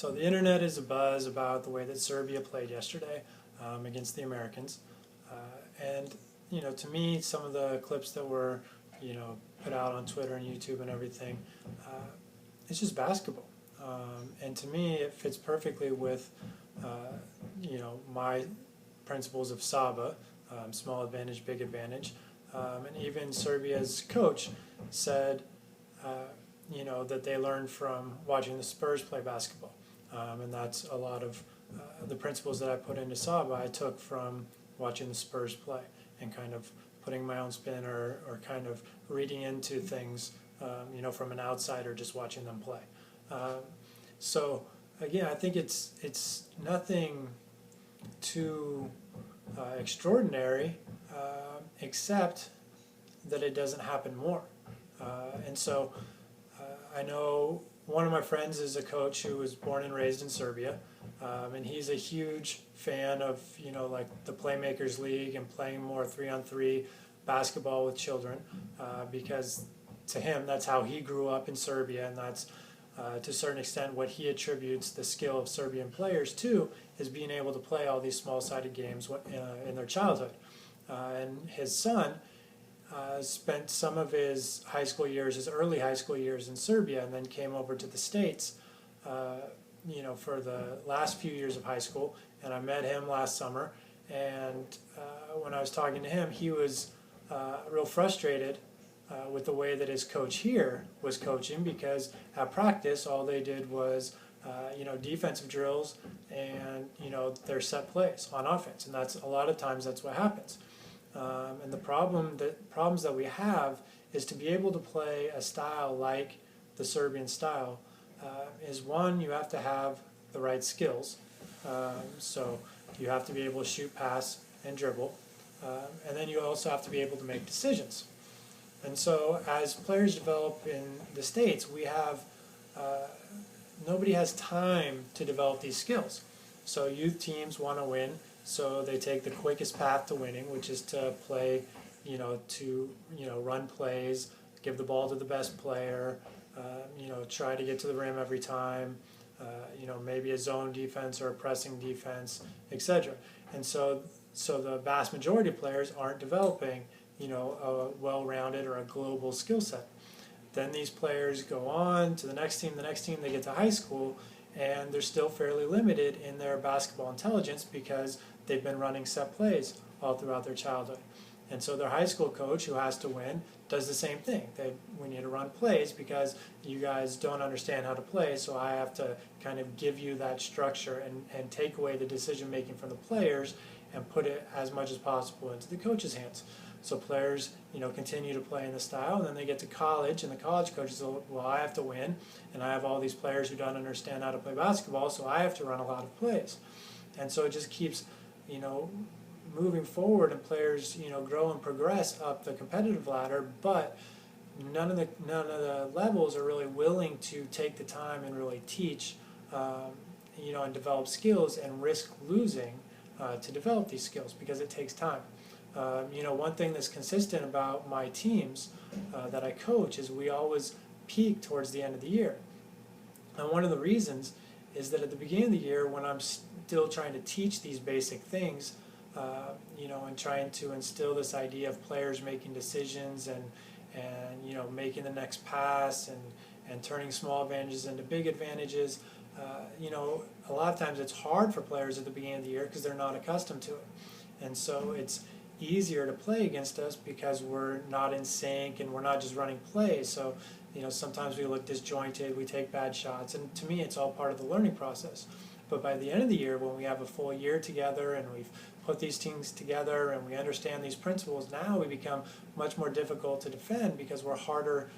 So the internet is abuzz about the way that Serbia played yesterday against the Americans, and to me, some of the clips that were put out on Twitter and YouTube and everything, it's just basketball, and to me, it fits perfectly with my principles of SABA, small advantage, big advantage, and even Serbia's coach said. That they learned from watching the Spurs play basketball. And that's a lot of the principles that I put into SABA I took from watching the Spurs play and kind of putting my own spin or kind of reading into things, from an outsider just watching them play. So again, I think it's nothing too extraordinary, except that it doesn't happen more. And so I know one of my friends is a coach who was born and raised in Serbia, and he's a huge fan of like the Playmakers League and playing more 3-on-3 basketball with children, because to him that's how he grew up in Serbia, and that's to a certain extent what he attributes the skill of Serbian players to, is being able to play all these small-sided games in their childhood. And his son spent some of his high school years, his early high school years in Serbia, and then came over to the States, for the last few years of high school. And I met him last summer, and when I was talking to him, he was real frustrated with the way that his coach here was coaching, because at practice all they did was defensive drills and their set plays on offense, and that's a lot of times that's what happens. And the problems that we have is to be able to play a style like the Serbian style, is one, you have to have the right skills. So you have to be able to shoot, pass, and dribble. And then you also have to be able to make decisions. And so as players develop in the States, we have nobody has time to develop these skills. So youth teams want to win, so they take the quickest path to winning, which is to play, run plays, give the ball to the best player, try to get to the rim every time, maybe a zone defense or a pressing defense, etc. And so the vast majority of players aren't developing, a well-rounded or a global skill set. Then these players go on to the next team, they get to high school, and they're still fairly limited in their basketball intelligence because they've been running set plays all throughout their childhood. And so their high school coach, who has to win, does the same thing. We need to run plays because you guys don't understand how to play, so I have to kind of give you that structure and take away the decision making from the players and put it as much as possible into the coach's hands. So players, continue to play in the style, and then they get to college, and the college coaches say, well, I have to win, and I have all these players who don't understand how to play basketball, so I have to run a lot of plays. And so it just keeps, moving forward, and players, grow and progress up the competitive ladder, but none of the levels are really willing to take the time and really teach, and develop skills and risk losing to develop these skills, because it takes time. One thing that's consistent about my teams that I coach is we always peak towards the end of the year. And one of the reasons is that at the beginning of the year, when I'm still trying to teach these basic things, and trying to instill this idea of players making decisions and making the next pass and turning small advantages into big advantages, a lot of times it's hard for players at the beginning of the year because they're not accustomed to it. And so it's easier to play against us because we're not in sync and we're not just running plays. So sometimes we look disjointed, we take bad shots, and to me it's all part of the learning process. But by the end of the year, when we have a full year together and we've put these teams together and we understand these principles, now we become much more difficult to defend because we're harder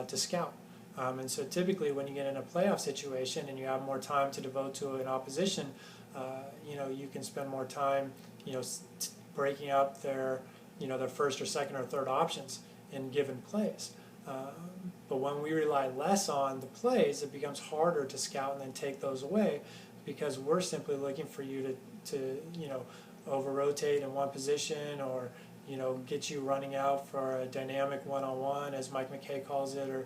to scout. And so typically when you get in a playoff situation and you have more time to devote to an opposition, you can spend more time, breaking up their first or second or third options in given plays. But when we rely less on the plays, it becomes harder to scout and then take those away, because we're simply looking for you to over-rotate in one position, or get you running out for a dynamic one-on-one, as Mike McKay calls it, or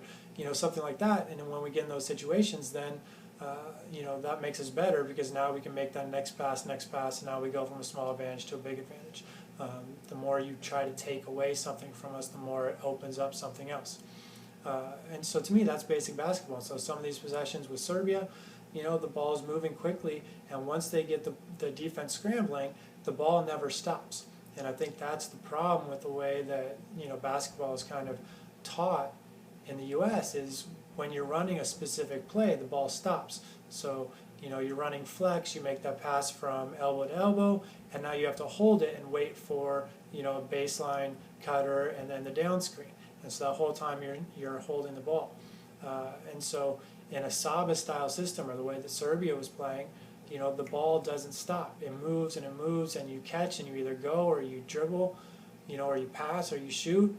something like that. And then when we get in those situations, then that makes us better because now we can make that next pass, and now we go from a small advantage to a big advantage. The more you try to take away something from us, the more it opens up something else. And so to me, that's basic basketball. So some of these possessions with Serbia, the ball is moving quickly, and once they get the defense scrambling, the ball never stops. And I think that's the problem with the way that basketball is kind of taught in the U.S. is when you're running a specific play, the ball stops. So you're running flex, you make that pass from elbow to elbow, and now you have to hold it and wait for a baseline cutter and then the down screen. And so the whole time you're holding the ball. And so in a SABA style system, or the way that Serbia was playing, the ball doesn't stop. It moves, and you catch, and you either go or you dribble, or you pass or you shoot.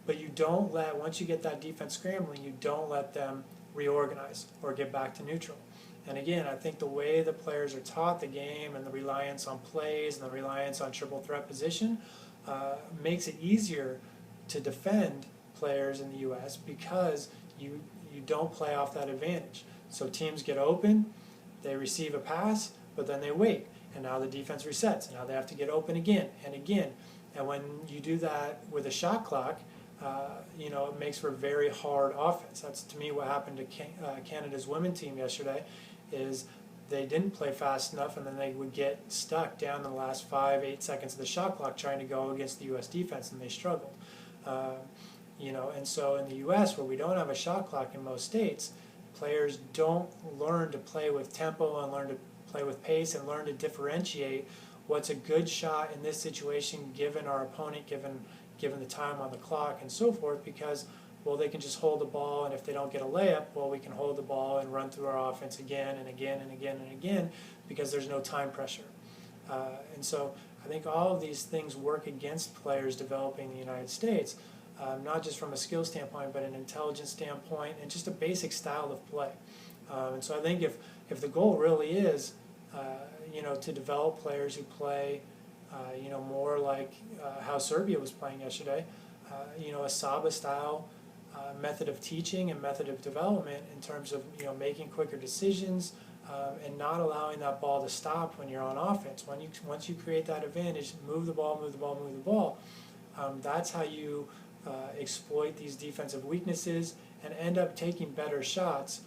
But you don't once you get that defense scrambling, you don't let them reorganize or get back to neutral. And again, I think the way the players are taught the game and the reliance on plays and the reliance on triple threat position makes it easier to defend players in the U.S. because you don't play off that advantage. So teams get open, they receive a pass, but then they wait, and now the defense resets, and now they have to get open again and again. And when you do that with a shot clock, it makes for very hard offense. That's, to me, what happened to Canada's women's team yesterday, is they didn't play fast enough, and then they would get stuck down in the last 5-8 seconds of the shot clock trying to go against the U.S. defense, and they struggled. And so in the U.S., where we don't have a shot clock in most states, players don't learn to play with tempo and learn to play with pace and learn to differentiate what's a good shot in this situation given our opponent, given the time on the clock and so forth, because, well, they can just hold the ball, and if they don't get a layup, well, we can hold the ball and run through our offense again and again and again and again because there's no time pressure. And so I think all of these things work against players developing in the United States, not just from a skill standpoint, but an intelligence standpoint and just a basic style of play. And so I think if the goal really is, to develop players who play, more like how Serbia was playing yesterday, a SABA style method of teaching and method of development in terms of making quicker decisions and not allowing that ball to stop when you're on offense. Once you create that advantage, move the ball, move the ball, move the ball. That's how you exploit these defensive weaknesses and end up taking better shots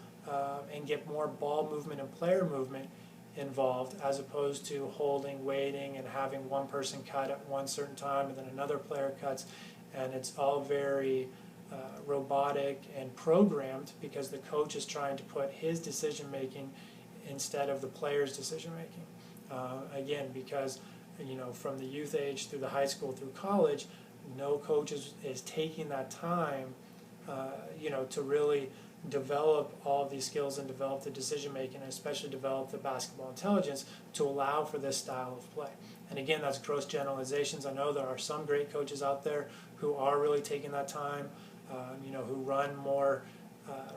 and get more ball movement and player movement involved, as opposed to holding, waiting, and having one person cut at one certain time and then another player cuts, and it's all very robotic and programmed because the coach is trying to put his decision making instead of the player's decision making. Again, because from the youth age through the high school through college, no coach is taking that time to really develop all of these skills and develop the decision making, and especially develop the basketball intelligence to allow for this style of play. And again, that's gross generalizations. I know there are some great coaches out there who are really taking that time, who run more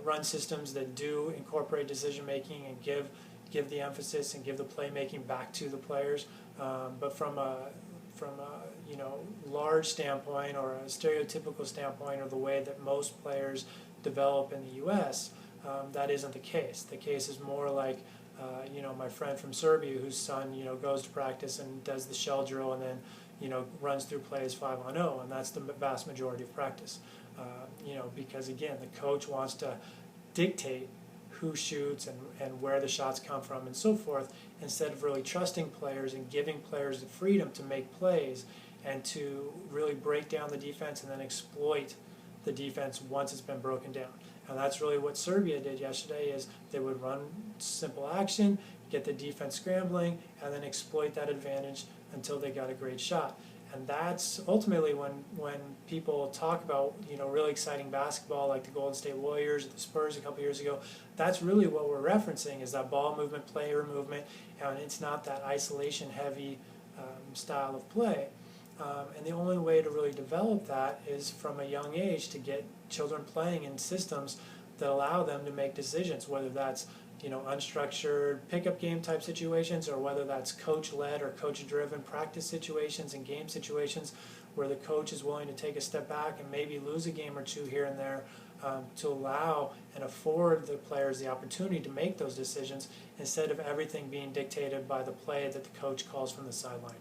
run systems that do incorporate decision making and give the emphasis and give the playmaking back to the players. But from a large standpoint or a stereotypical standpoint, or the way that most players develop in the U.S., that isn't the case. The case is more like, my friend from Serbia, whose son, goes to practice and does the shell drill and then, runs through plays 5-on-0, and that's the vast majority of practice. Because again, the coach wants to dictate who shoots and where the shots come from and so forth, instead of really trusting players and giving players the freedom to make plays and to really break down the defense and then exploit the defense once it's been broken down. And that's really what Serbia did yesterday, is they would run simple action, get the defense scrambling, and then exploit that advantage until they got a great shot. And that's ultimately when people talk about really exciting basketball like the Golden State Warriors or the Spurs a couple years ago, that's really what we're referencing, is that ball movement, player movement, and it's not that isolation heavy style of play. And the only way to really develop that is from a young age to get children playing in systems that allow them to make decisions, whether that's unstructured pickup game type situations, or whether that's coach-led or coach-driven practice situations and game situations where the coach is willing to take a step back and maybe lose a game or two here and there, to allow and afford the players the opportunity to make those decisions instead of everything being dictated by the play that the coach calls from the sideline.